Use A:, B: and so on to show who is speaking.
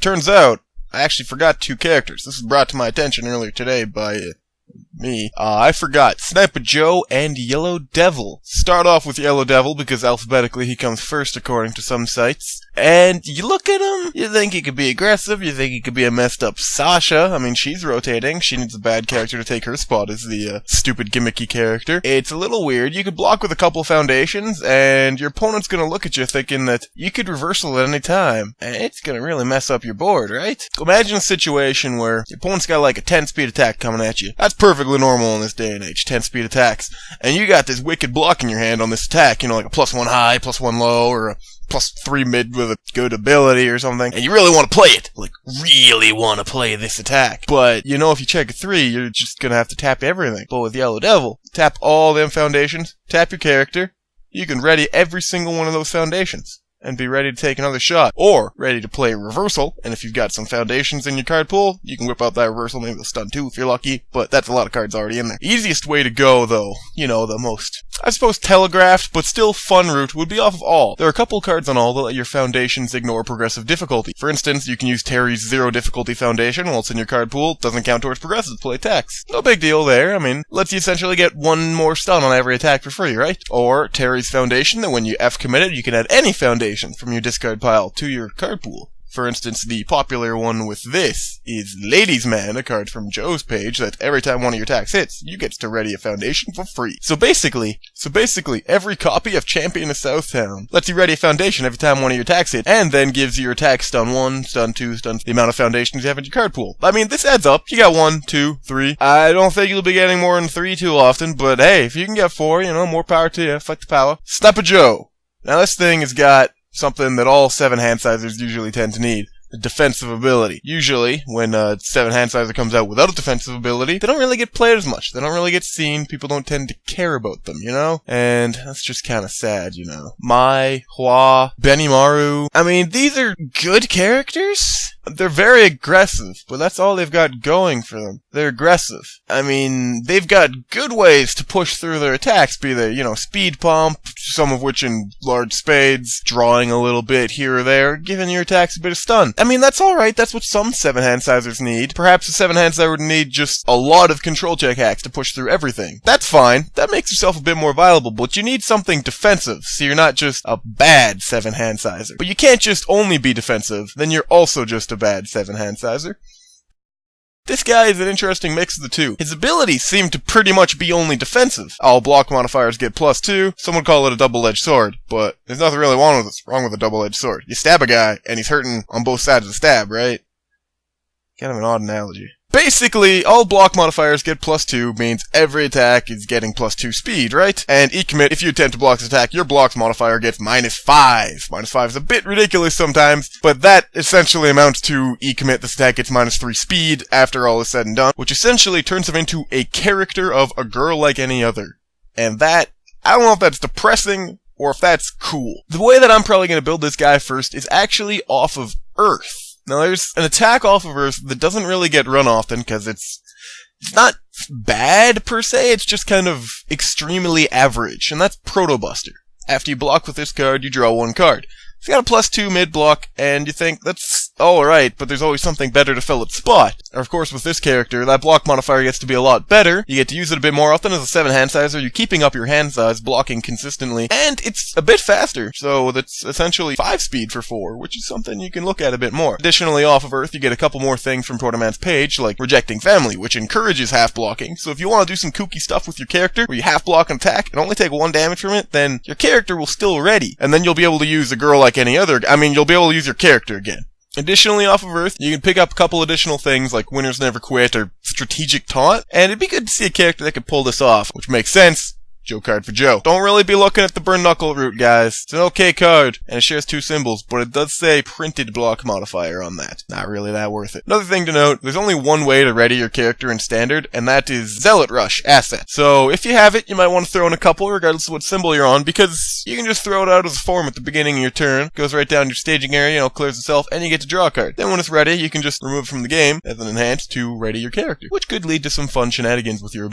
A: turns out, I actually forgot 2 characters. This was brought to my attention earlier today by me. I forgot Sniper Joe and Yellow Devil. Start off with Yellow Devil because alphabetically he comes first according to some sites. And you look at him, you think he could be aggressive, you think he could be a messed up Sasha. I mean, she's rotating. She needs a bad character to take her spot as the stupid gimmicky character. It's a little weird. You could block with a couple foundations, and your opponent's gonna look at you thinking that you could reversal at any time. And it's gonna really mess up your board, right? Imagine a situation where your opponent's got like a 10-speed attack coming at you. That's perfectly normal in this day and age, 10-speed attacks. And you got this wicked block in your hand on this attack, you know, like a +1 high, +1 low, or a +3 mid with a good ability or something, and you really want to play it. Like, really want to play this attack. But, you know, if you check a 3, you're just gonna have to tap everything. But with Yellow Devil, tap all them foundations, tap your character, you can ready every single one of those foundations and be ready to take another shot. Or, ready to play a reversal, and if you've got some foundations in your card pool, you can whip out that reversal, maybe the stun too if you're lucky, but that's a lot of cards already in there. Easiest way to go, though, you know, the most, I suppose, telegraphed, but still fun route would be off of All. There are a couple cards on All that let your foundations ignore progressive difficulty. For instance, you can use Terry's 0 difficulty foundation while it's in your card pool, doesn't count towards progressive, play attacks. No big deal there, I mean, lets you essentially get 1 more stun on every attack for free, right? Or Terry's foundation, that when you F committed, you can add any foundation from your discard pile to your card pool. For instance, the popular one with this is Ladies Man, a card from Joe's page that every time one of your attacks hits, you get to ready a foundation for free. So basically, every copy of Champion of Southtown lets you ready a foundation every time one of your attacks hits, and then gives you your attack stun 1, stun 2, stun the amount of foundations you have in your card pool. I mean, this adds up. You got 1, 2, 3. I don't think you'll be getting more than 3 too often, but hey, if you can get 4, you know, more power to you. Fight the power. Sniper Joe. Now this thing has got something that all 7 hand sizers usually tend to need. A defensive ability. Usually, when a 7 hand sizer comes out without a defensive ability, they don't really get played as much. They don't really get seen. People don't tend to care about them, you know? And that's just kind of sad, you know? Mai, Hua, Benimaru. I mean, these are good characters. They're very aggressive, but that's all they've got going for them. They're aggressive. I mean, they've got good ways to push through their attacks, be they, you know, speed pump, some of which in large spades, drawing a little bit here or there, giving your attacks a bit of stun. I mean, that's alright, that's what some 7-hand sizers need. Perhaps a 7-hand sizer would need just a lot of control check hacks to push through everything. That's fine, that makes yourself a bit more viable, but you need something defensive, so you're not just a bad 7-hand sizer. But you can't just only be defensive, then you're also just a bad 7-hand sizer. This guy is an interesting mix of the two. His abilities seem to pretty much be only defensive. All block modifiers get +2. Some would call it a double-edged sword, but there's nothing really wrong with a double-edged sword. You stab a guy, and he's hurting on both sides of the stab, right? Kind of an odd analogy. Basically, all block modifiers get +2 means every attack is getting +2 speed, right? And E-commit, if you attempt to block this attack, your blocks modifier gets -5. -5 is a bit ridiculous sometimes, but that essentially amounts to E-commit, this attack gets -3 speed after all is said and done, which essentially turns him into a character of a girl like any other. And that, I don't know if that's depressing or if that's cool. The way that I'm probably going to build this guy first is actually off of Earth. Now, there's an attack off of Earth that doesn't really get run often, because it's not bad, per se, it's just kind of extremely average, and that's Proto-Buster. After you block with this card, you draw 1 card. It's got a +2 mid-block, and you think, that's alright, but there's always something better to fill its spot. Or of course, with this character, that block modifier gets to be a lot better, you get to use it a bit more often as a 7-hand sizer, you're keeping up your hand size, blocking consistently, and it's a bit faster, so that's essentially 5 speed for 4, which is something you can look at a bit more. Additionally, off of Earth, you get a couple more things from Protoman's page, like Rejecting Family, which encourages half-blocking, so if you want to do some kooky stuff with your character, where you half-block an attack and only take 1 damage from it, then your character will still ready, and then you'll be able to use a girl like any other, you'll be able to use your character again. Additionally, off of Earth, you can pick up a couple additional things like Winners Never Quit or Strategic Taunt, and it'd be good to see a character that could pull this off, which makes sense. Joe card for Joe. Don't really be looking at the Burn Knuckle route, guys. It's an okay card, and it shares 2 symbols, but it does say printed block modifier on that. Not really that worth it. Another thing to note, there's only one way to ready your character in Standard, and that is Zealot Rush asset. So if you have it, you might want to throw in a couple, regardless of what symbol you're on, because you can just throw it out as a form at the beginning of your turn, goes right down your staging area, clears itself, and you get to draw a card. Then when it's ready, you can just remove it from the game as an enhance to ready your character, which could lead to some fun shenanigans with your